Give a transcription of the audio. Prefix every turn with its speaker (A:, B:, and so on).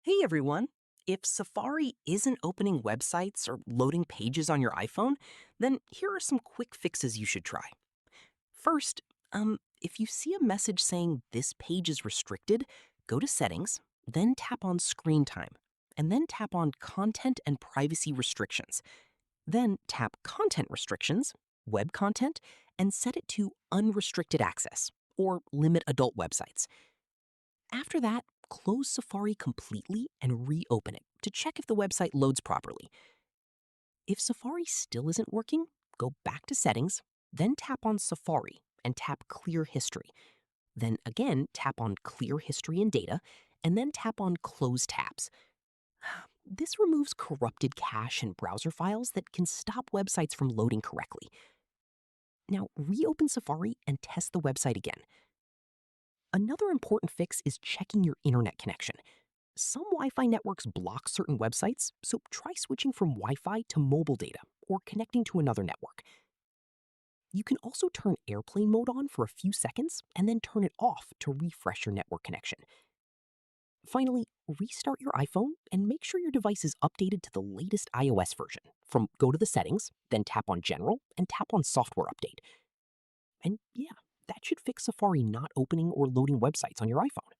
A: Hey everyone! If Safari isn't opening websites or loading pages on your iPhone, then here are some quick fixes you should try. First, if you see a message saying this page is restricted, go to Settings, then tap on Screen Time, and then tap on Content and Privacy Restrictions. Then tap Content Restrictions, Web Content, and set it to Unrestricted Access, or Limit Adult Websites. After that, close Safari completely and reopen it to check if the website loads properly. If Safari still isn't working, go back to Settings, then tap on Safari and tap Clear History. Then again, tap on Clear History and Data, and then tap on Close Tabs. This removes corrupted cache and browser files that can stop websites from loading correctly. Now, reopen Safari and test the website again. Another important fix is checking your internet connection. Some Wi-Fi networks block certain websites, so try switching from Wi-Fi to mobile data or connecting to another network. You can also turn airplane mode on for a few seconds and then turn it off to refresh your network connection. Finally, restart your iPhone and make sure your device is updated to the latest iOS version. Go to the settings, then tap on General and tap on Software Update. And yeah, that should fix Safari not opening or loading websites on your iPhone.